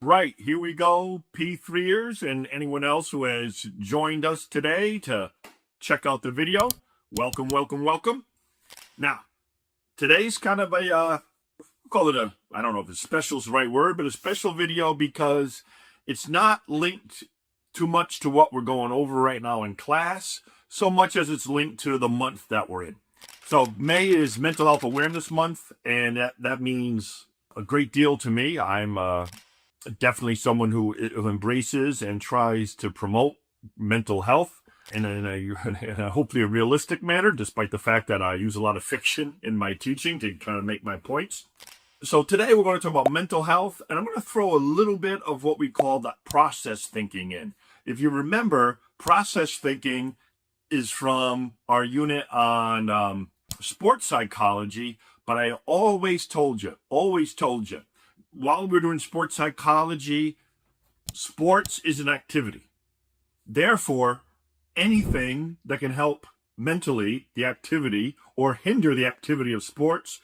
Right, here we go, P3ers and anyone else who has joined us today to check out the video. Welcome, welcome, welcome. Now, today's kind of call it I don't know if special is the right word, but a special video because it's not linked too much to what we're going over right now in class, so much as it's linked to the month that we're in. So May is Mental Health Awareness Month, and that means a great deal to me. I'm definitely someone who embraces and tries to promote mental health in a hopefully a realistic manner, despite the fact that I use a lot of fiction in my teaching to kind of make my points. So today we're going to talk about mental health, and I'm going to throw a little bit of what we call the process thinking in. If you remember, process thinking is from our unit on sports psychology, but I always told you, while we're doing sports psychology, sports is an activity. Therefore, anything that can help mentally the activity or hinder the activity of sports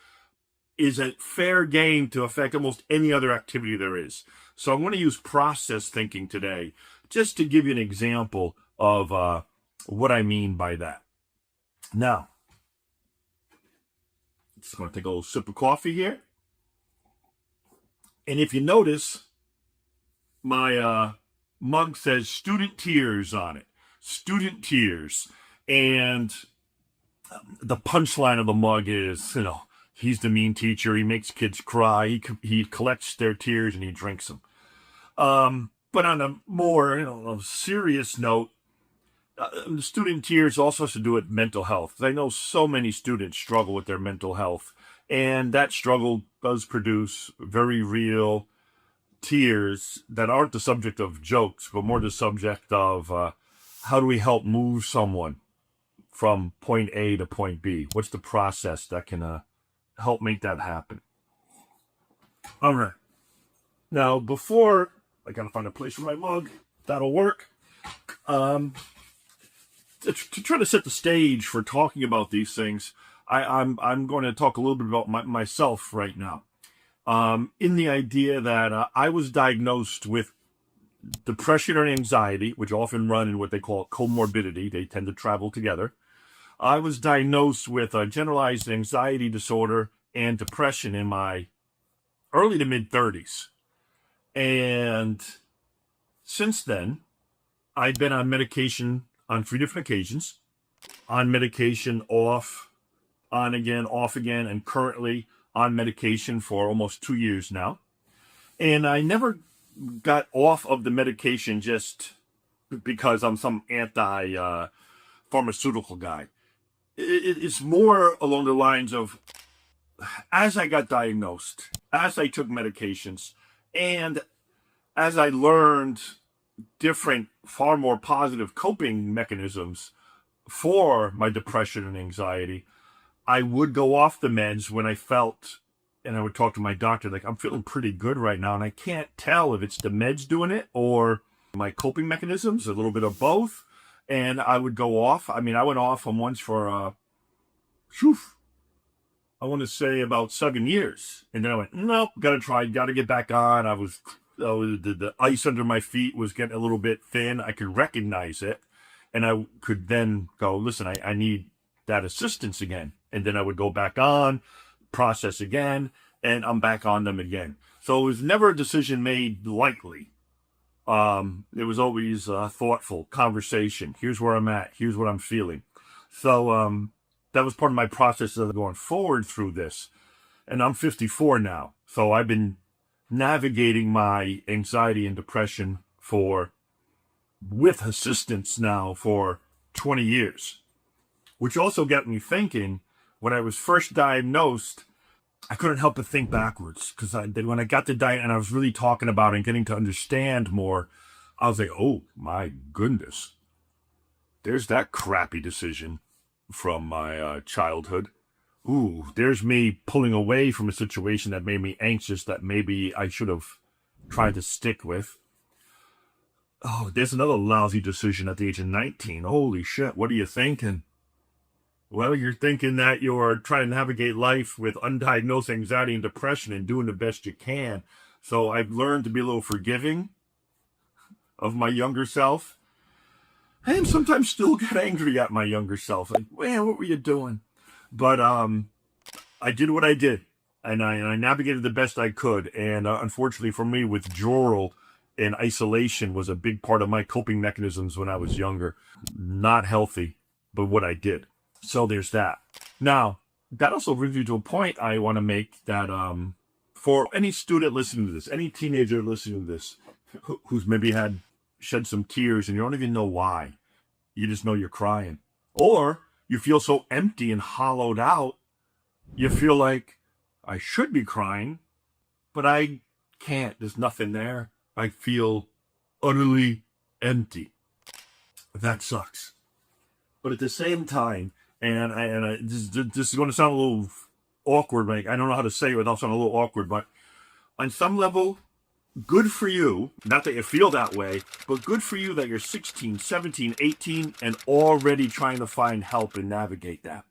is a fair game to affect almost any other activity there is. So I'm going to use process thinking today just to give you an example of what I mean by that. Now, just going to take a little sip of coffee here. And if you notice, my mug says student tears on it. Student tears. And the punchline of the mug is, he's the mean teacher. He makes kids cry. He collects their tears and he drinks them. But on a more serious note, the student tears also has to do with mental health. I know so many students struggle with their mental health, and that struggle does produce very real tears that aren't the subject of jokes, but more the subject of how do we help move someone from point A to point B? What's the process that can help make that happen? All right. Now, before I gotta find a place for my mug, that'll work. To try to set the stage for talking about these things, I'm going to talk a little bit about myself right now. In the idea that I was diagnosed with depression and anxiety, which often run in what they call comorbidity. They tend to travel together. I was diagnosed with a generalized anxiety disorder and depression in my early to mid 30s. And since then, I've been on medication on 3 different occasions, on medication off again, and currently on medication for almost 2 years now. And I never got off of the medication just because I'm some anti-pharmaceutical guy. It's more along the lines of, as I got diagnosed, as I took medications, and as I learned different, far more positive coping mechanisms for my depression and anxiety, I would go off the meds when I felt, and I would talk to my doctor, like, I'm feeling pretty good right now, and I can't tell if it's the meds doing it or my coping mechanisms, a little bit of both, and I would go off. I mean, I went off on once for, I want to say about 7 years, and then I went, nope, gotta get back on. The ice under my feet was getting a little bit thin. I could recognize it, and I could then go, listen, I need that assistance again. And then I would go back on, process again, and I'm back on them again. So it was never a decision made lightly. It was always a thoughtful conversation. Here's where I'm at. Here's what I'm feeling. So that was part of my process of going forward through this. And I'm 54 now. So I've been navigating my anxiety and depression with assistance now for 20 years, which also got me thinking. When I was first diagnosed, I couldn't help but think backwards, because when I got the diet and I was really talking about it and getting to understand more, I was like, oh my goodness, there's that crappy decision from my childhood. Ooh, there's me pulling away from a situation that made me anxious that maybe I should have tried to stick with. Oh, there's another lousy decision at the age of 19. Holy shit, what are you thinking? Well, you're thinking that you're trying to navigate life with undiagnosed anxiety and depression and doing the best you can. So I've learned to be a little forgiving of my younger self. And sometimes still get angry at my younger self. Like, man, what were you doing? But I did what I did. And I navigated the best I could. And unfortunately for me, withdrawal and isolation was a big part of my coping mechanisms when I was younger. Not healthy, but what I did. So there's that. Now, that also brings me to a point I want to make that for any student listening to this, any teenager listening to this, who's maybe shed some tears and you don't even know why. You just know you're crying. Or you feel so empty and hollowed out, you feel like, I should be crying, but I can't. There's nothing there. I feel utterly empty. That sucks. But at the same time, this is going to sound a little awkward. Like, I don't know how to say it without sounding a little awkward, but on some level, good for you. Not that you feel that way, but good for you that you're 16, 17, 18, and already trying to find help and navigate that.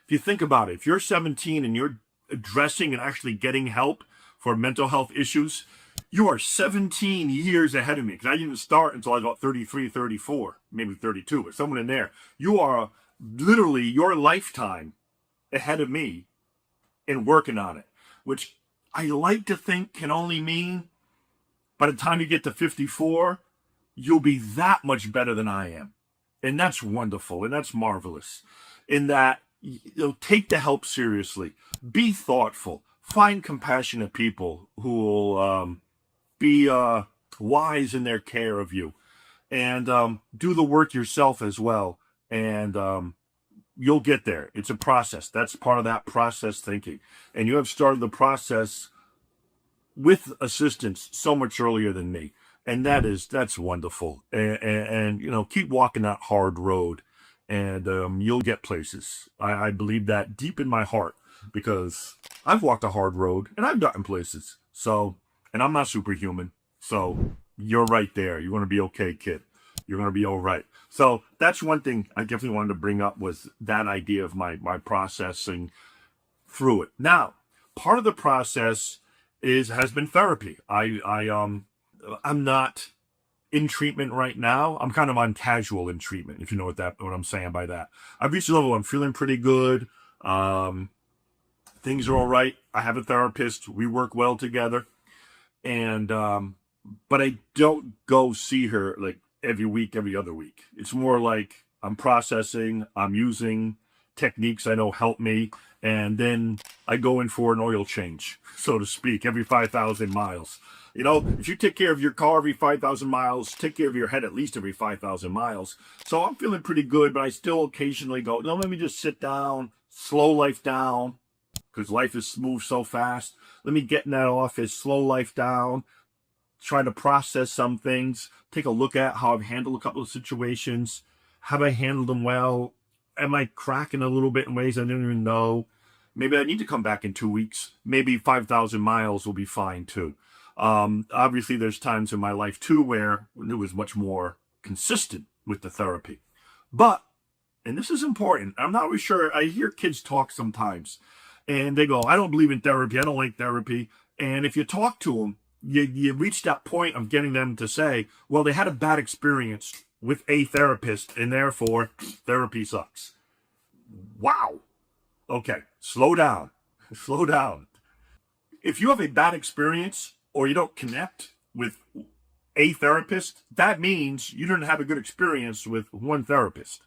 If you think about it, if you're 17 and you're addressing and actually getting help for mental health issues, you are 17 years ahead of me, because I didn't start until I was about 33, 34, maybe 32, but someone in there. You are literally your lifetime ahead of me in working on it, which I like to think can only mean by the time you get to 54, you'll be that much better than I am. And that's wonderful, and that's marvelous, in that take the help seriously. Be thoughtful. Find compassionate people who will be wise in their care of you. And do the work yourself as well. And you'll get there. It's a process. That's part of that process thinking. And you have started the process with assistance so much earlier than me. And that's wonderful. And keep walking that hard road. And you'll get places. I believe that deep in my heart, because I've walked a hard road and I've gotten places. So, and I'm not superhuman. So you're right there. You're going to be okay, kid. You're going to be all right. So that's one thing I definitely wanted to bring up, was that idea of my processing through it. Now, part of the process has been therapy. I'm not in treatment right now. I'm kind of on casual in treatment, if you know what I'm saying by that. I've reached a level I'm feeling pretty good. Things are all right. I have a therapist. We work well together. And but I don't go see her like every week, every other week. It's more like I'm processing, I'm using techniques I know help me, and then I go in for an oil change, so to speak, every 5,000 miles. If you take care of your car every 5,000 miles, take care of your head at least every 5,000 miles. So I'm feeling pretty good, but I still occasionally go, no, let me just sit down, slow life down, because life is moved so fast. Let me get in that office, slow life down, try to process some things, take a look at how I've handled a couple of situations. Have I handled them well? Am I cracking a little bit in ways I didn't even know? Maybe I need to come back in 2 weeks. Maybe 5,000 miles will be fine too. Obviously, there's times in my life too where it was much more consistent with the therapy. But, and this is important, I'm not really sure, I hear kids talk sometimes and they go, I don't believe in therapy, I don't like therapy. And if you talk to them, you reach that point of getting them to say, well, they had a bad experience with a therapist and therefore therapy sucks. Wow. Okay, slow down. Slow down. If you have a bad experience or you don't connect with a therapist, that means you didn't have a good experience with one therapist.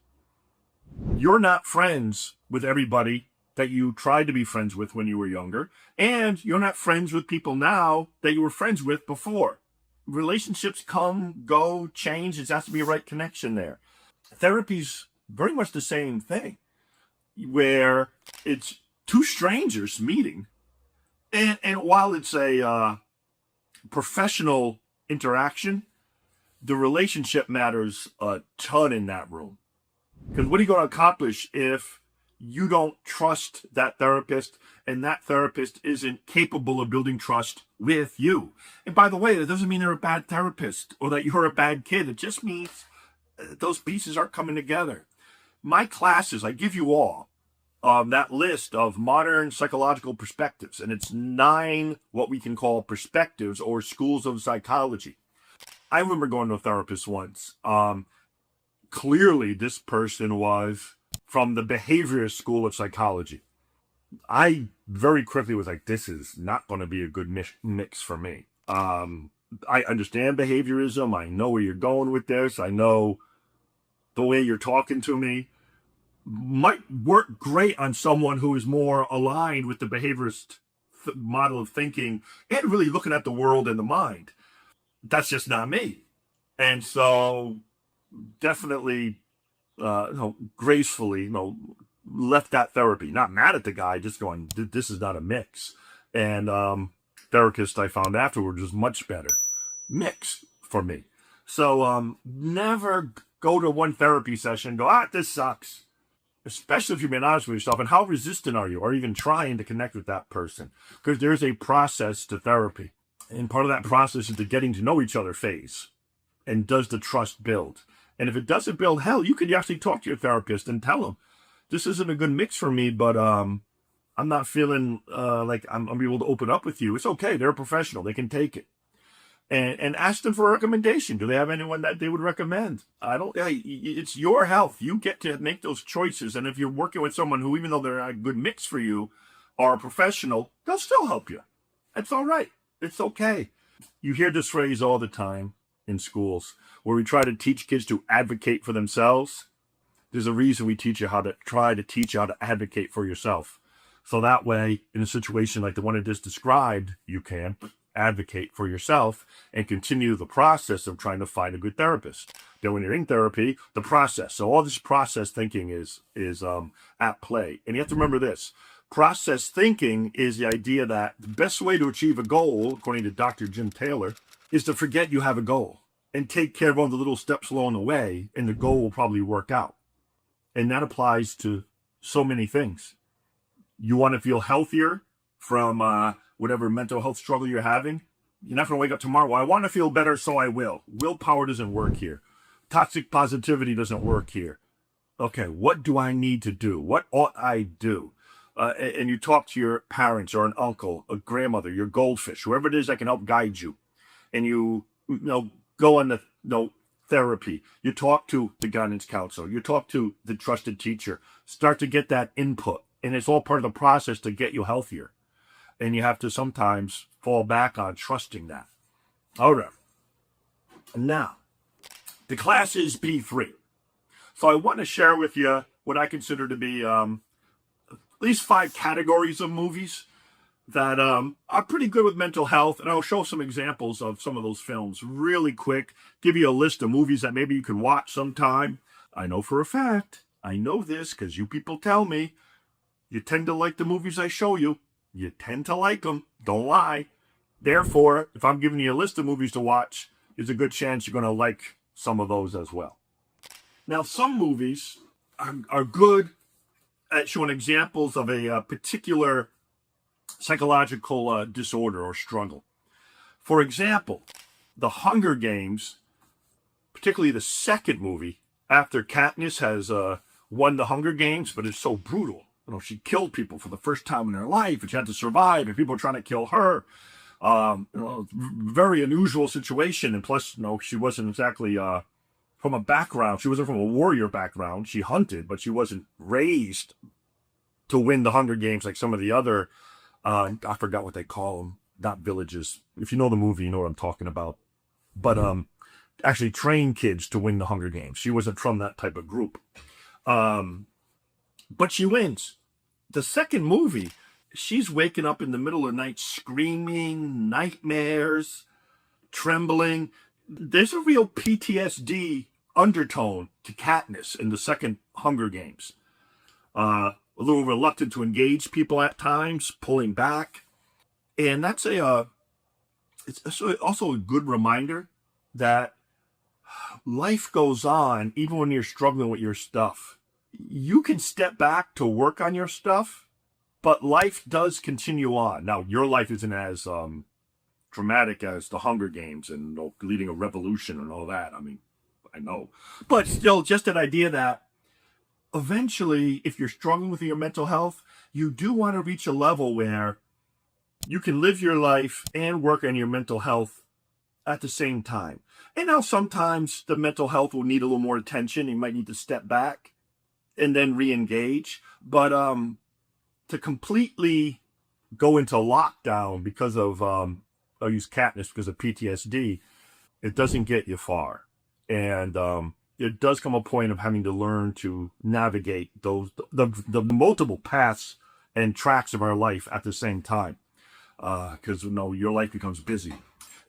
You're not friends with everybody that you tried to be friends with when you were younger, and you're not friends with people now that you were friends with before. Relationships come, go, change. It has to be a right connection there. Therapy's very much the same thing, where it's two strangers meeting, and while it's a professional interaction, the relationship matters a ton in that room. Because what are you going to accomplish if you don't trust that therapist and that therapist isn't capable of building trust with you? And by the way, that doesn't mean they're a bad therapist or that you're a bad kid. It just means those pieces aren't coming together. My classes, I give you all, that list of modern psychological perspectives, and it's 9 what we can call perspectives or schools of psychology. I remember going to a therapist once. Clearly, this person was from the behaviorist school of psychology. I very quickly was like, this is not going to be a good mix for me. I understand behaviorism. I know where you're going with this. I know the way you're talking to me might work great on someone who is more aligned with the behaviorist model of thinking and really looking at the world and the mind. That's just not me. And so definitely, gracefully, left that therapy. Not mad at the guy, just going, this is not a mix. And therapist I found afterwards was much better mix for me. So never go to one therapy session and go, this sucks. Especially if you've been honest with yourself. And how resistant are you? Or even trying to connect with that person? Because there's a process to therapy. And part of that process is the getting to know each other phase. And does the trust build? And if it doesn't build, hell, you could actually talk to your therapist and tell them, this isn't a good mix for me, but I'm not feeling like I'm able to open up with you. It's okay. They're a professional. They can take it. And ask them for a recommendation. Do they have anyone that they would recommend? It's your health. You get to make those choices. And if you're working with someone who, even though they're a good mix for you, are a professional, they'll still help you. It's all right. It's okay. You hear this phrase all the time in schools where we try to teach kids to advocate for themselves. There's a reason we teach you how to advocate for yourself. So that way, in a situation like the one I just described, you can advocate for yourself and continue the process of trying to find a good therapist. Then when you're in therapy, the process. So all this process thinking is at play. And you have to remember this. Process thinking is the idea that the best way to achieve a goal, according to Dr. Jim Taylor, is to forget you have a goal and take care of all the little steps along the way, and the goal will probably work out. And that applies to so many things. You want to feel healthier from whatever mental health struggle you're having. You're not going to wake up tomorrow, well, I want to feel better, so I will. Willpower doesn't work here. Toxic positivity doesn't work here. Okay, what do I need to do? What ought I do? And you talk to your parents or an uncle, a grandmother, your goldfish, whoever it is that can help guide you. And you go on the therapy. You talk to the guidance counselor. You talk to the trusted teacher. Start to get that input. And it's all part of the process to get you healthier. And you have to sometimes fall back on trusting that. All right. Now, the class is P3. So I want to share with you what I consider to be at least 5 categories of movies that are pretty good with mental health. And I'll show some examples of some of those films really quick. Give you a list of movies that maybe you can watch sometime. I know for a fact, I know this because you people tell me, you tend to like the movies I show you. You tend to like them. Don't lie. Therefore, if I'm giving you a list of movies to watch, there's a good chance you're going to like some of those as well. Now, some movies are good at showing examples of a particular psychological disorder or struggle. For example, The Hunger Games, particularly the second movie, after Katniss has won the Hunger Games, but it's so brutal. She killed people for the first time in her life, and she had to survive, and people were trying to kill her. Very unusual situation, and plus, she wasn't exactly from a background. She wasn't from a warrior background. She hunted, but she wasn't raised to win the Hunger Games like some of the other, I forgot what they call them, not villages. If you know the movie, you know what I'm talking about. But actually train kids to win the Hunger Games. She wasn't from that type of group. But she wins. The second movie, she's waking up in the middle of the night screaming, nightmares, trembling. There's a real PTSD undertone to Katniss in the second Hunger Games. A little reluctant to engage people at times, pulling back. And that's it's also a good reminder that life goes on even when you're struggling with your stuff. You can step back to work on your stuff, but life does continue on. Now, your life isn't as dramatic as the Hunger Games and leading a revolution and all that. I mean, I know. But still, just that idea that eventually, if you're struggling with your mental health, you do want to reach a level where you can live your life and work on your mental health at the same time. And now sometimes the mental health will need a little more attention. You might need to step back and then re-engage. But to completely go into lockdown because of I'll use Katniss because of PTSD, it doesn't get you far. And it does come a point of having to learn to navigate the multiple paths and tracks of our life at the same time, because your life becomes busy.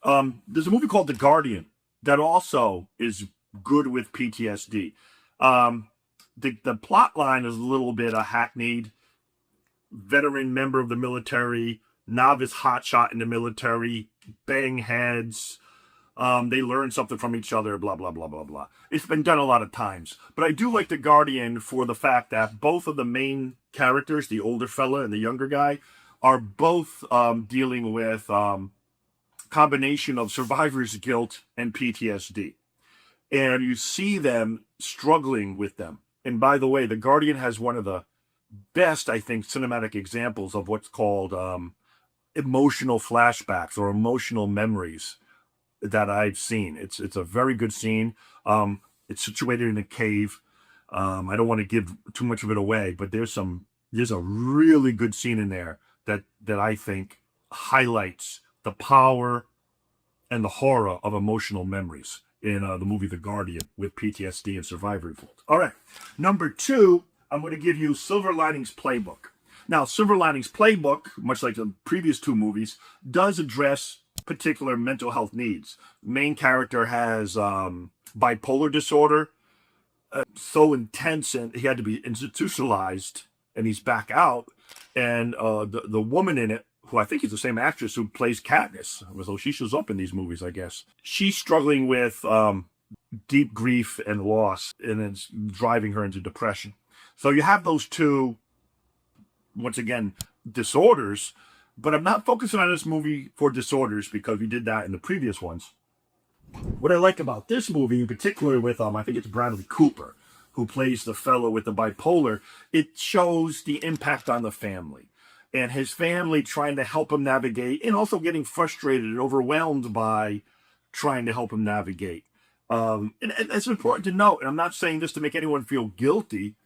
There's a movie called The Guardian that also is good with PTSD. The plot line is a little bit a hackneyed. Veteran member of the military, novice hotshot in the military, bang heads. They learn something from each other, blah, blah, blah, blah, blah. It's been done a lot of times. But I do like The Guardian for the fact that both of the main characters, the older fella and the younger guy, are both dealing with combination of survivor's guilt and PTSD. And you see them struggling with them. And by the way, The Guardian has one of the best, I think, cinematic examples of what's called emotional flashbacks or emotional memories that I've seen. It's a very good scene. It's situated in a cave. I don't want to give too much of it away, but there's a really good scene in there that I think highlights the power and the horror of emotional memories in the movie The Guardian with PTSD and survivor guilt. All right, number 2, I'm going to give you Silver Linings Playbook. Now, Silver Linings Playbook, much like the previous 2 movies, does address particular mental health needs. Main character has bipolar disorder, so intense, and he had to be institutionalized, and he's back out. And the woman in it, who I think is the same actress who plays Katniss, so she shows up in these movies, I guess. She's struggling with deep grief and loss, and it's driving her into depression. So you have those 2, once again, disorders. But I'm not focusing on this movie for disorders because we did that in the previous ones. What I like about this movie, in particular with, I think it's Bradley Cooper, who plays the fellow with the bipolar, it shows the impact on the family. And his family trying to help him navigate, and also getting frustrated and overwhelmed by trying to help him navigate. And it's important to note, and I'm not saying this to make anyone feel guilty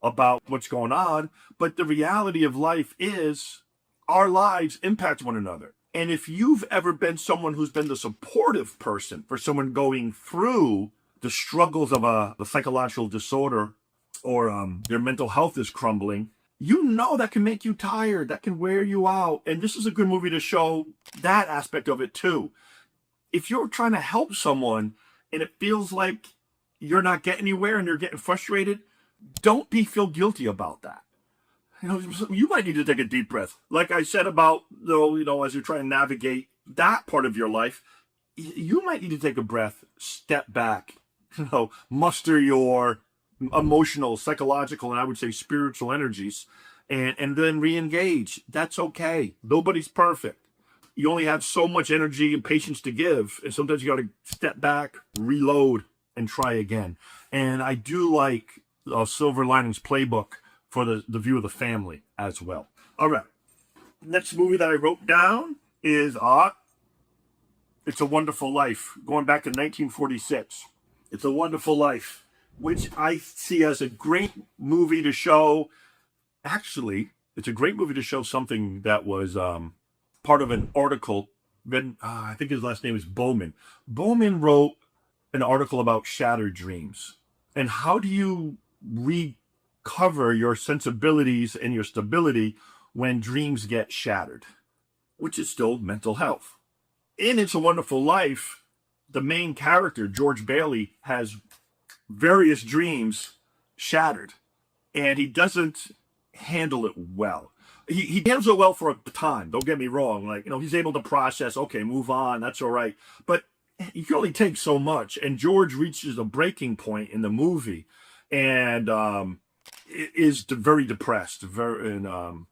about what's going on, but the reality of life is our lives impact one another. And if you've ever been someone who's been the supportive person for someone going through the struggles of the psychological disorder, or their mental health is crumbling, that can make you tired, that can wear you out. And this is a good movie to show that aspect of it too. If you're trying to help someone and it feels like you're not getting anywhere and you're getting frustrated, don't feel guilty about that. You might need to take a deep breath. Like I said about, as you're trying to navigate that part of your life, you might need to take a breath, step back, muster your emotional, psychological, and I would say spiritual energies, and then re-engage. That's okay. Nobody's perfect. You only have so much energy and patience to give, and sometimes you got to step back, reload, and try again. And I do like Silver Linings Playbook for the view of the family as well. All right. Next movie that I wrote down is It's a Wonderful Life, going back to 1946. It's a Wonderful Life, which I see as a great movie to show. Actually, it's a great movie to show something that was part of an article. I think his last name is Bowman. Bowman wrote an article about shattered dreams. And how do you recover your sensibilities and your stability when dreams get shattered, which is still mental health. In It's a Wonderful Life, the main character, George Bailey, has various dreams shattered, and he doesn't handle it well. He handles it well for a time, don't get me wrong. He's able to process, okay, move on, that's all right. But you can only take so much, and George reaches a breaking point in the movie, and is very depressed, he's on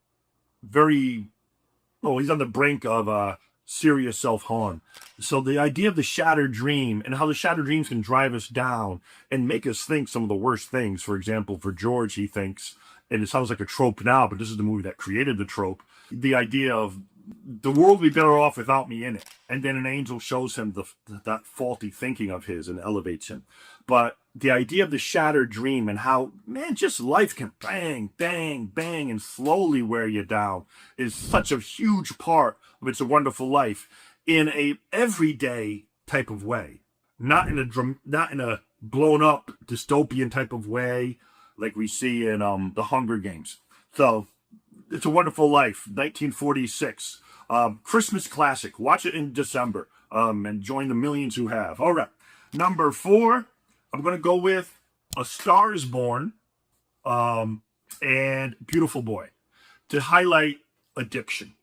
the brink of serious self-harm. So the idea of the shattered dream and how the shattered dreams can drive us down and make us think some of the worst things. For example, for George, he thinks, and it sounds like a trope now, but this is the movie that created the trope, the idea of the world would be better off without me in it. And then an angel shows him that faulty thinking of his and elevates him. But the idea of the shattered dream and how, man, just life can bang, bang, bang, and slowly wear you down is such a huge part of It's a Wonderful Life in a everyday type of way, not in a blown up dystopian type of way like we see in the Hunger Games. So It's a Wonderful Life, 1946. Christmas classic. Watch it in December and join the millions who have. All right. Number 4, I'm going to go with A Star is Born and Beautiful Boy to highlight addiction.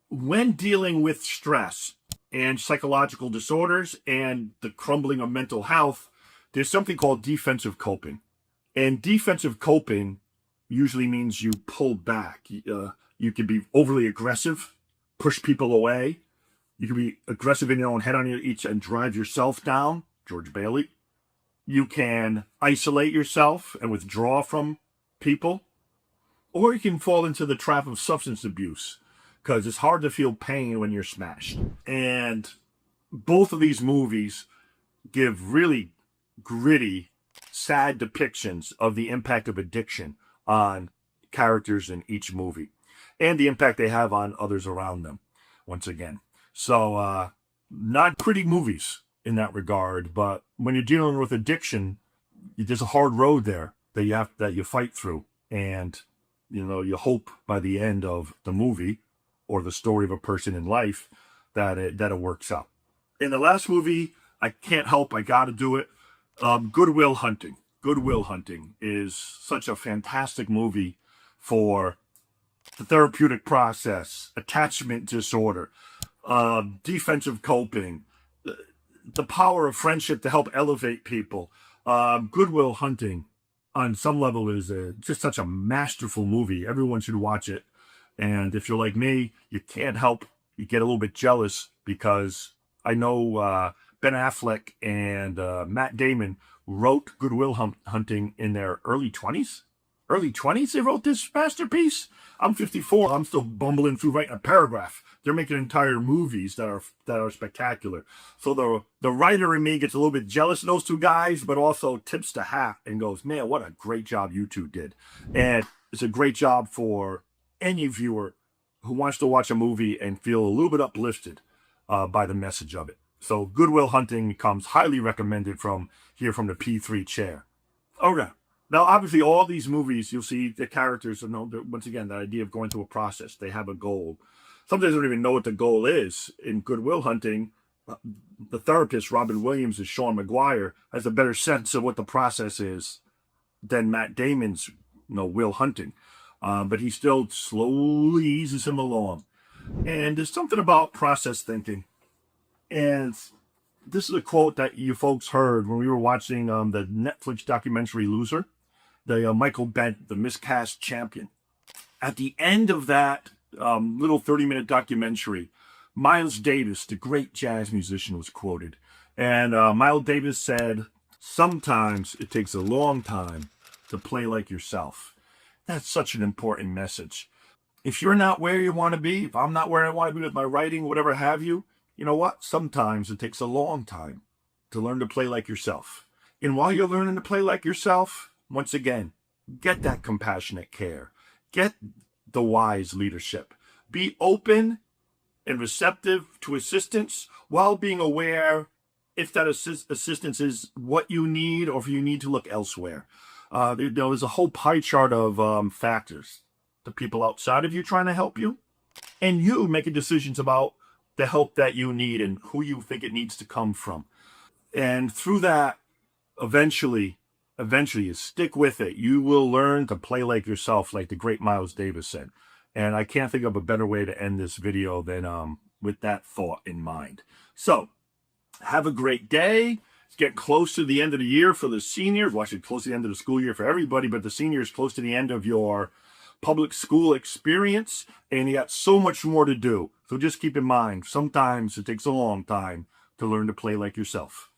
When dealing with stress and psychological disorders and the crumbling of mental health, there's something called defensive coping. And defensive coping usually means you pull back. You can be overly aggressive, push people away. You can be aggressive in your own head on each and drive yourself down, George Bailey. You can isolate yourself and withdraw from people. Or you can fall into the trap of substance abuse because it's hard to feel pain when you're smashed. And both of these movies give really gritty, sad depictions of the impact of addiction on characters in each movie and the impact they have on others around them, once again. So, not pretty movies in that regard, but when you're dealing with addiction, there's a hard road there that you fight through. And, you hope by the end of the movie or the story of a person in life that it works out. In the last movie, I can't help, I got to do it. Good Will Hunting. Good Will Hunting is such a fantastic movie for the therapeutic process, attachment disorder, defensive coping, the power of friendship to help elevate people. Good Will Hunting, on some level, is just such a masterful movie. Everyone should watch it. And if you're like me, you can't help, you get a little bit jealous because I know Ben Affleck and Matt Damon wrote Good Will Hunting in their early 20s. Early 20s they wrote this masterpiece? I'm 54. I'm still bumbling through writing a paragraph. They're making entire movies that are spectacular. So the writer in me gets a little bit jealous of those two guys, but also tips the hat and goes, man, what a great job you two did. And it's a great job for any viewer who wants to watch a movie and feel a little bit uplifted by the message of it. So Good Will Hunting comes highly recommended from the P3 chair. Okay. Now, obviously, all these movies, you'll see the characters, once again, the idea of going through a process. They have a goal. Sometimes they don't even know what the goal is. In Good Will Hunting, the therapist, Robin Williams, as Sean McGuire, has a better sense of what the process is than Matt Damon's, Will Hunting. But he still slowly eases him along. And there's something about process thinking. And this is a quote that you folks heard when we were watching the Netflix documentary Loser, the Michael Bent, the miscast champion. At the end of that little 30-minute documentary, Miles Davis, the great jazz musician, was quoted. And Miles Davis said, sometimes it takes a long time to play like yourself. That's such an important message. If you're not where you want to be, if I'm not where I want to be with my writing, whatever have you, you know what? Sometimes it takes a long time to learn to play like yourself. And while you're learning to play like yourself, once again, get that compassionate care. Get the wise leadership. Be open and receptive to assistance while being aware if that assistance is what you need or if you need to look elsewhere. There's a whole pie chart of factors. The people outside of you trying to help you, and you making decisions about the help that you need and who you think it needs to come from. And through that, eventually, you stick with it. You will learn to play like yourself, like the great Miles Davis said. And I can't think of a better way to end this video than with that thought in mind. So, have a great day. It's getting close to the end of the year for the seniors. Well, actually, close to the end of the school year for everybody, but the seniors close to the end of your public school experience, and you got so much more to do. So just keep in mind, sometimes it takes a long time to learn to play like yourself.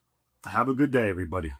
Have a good day, everybody.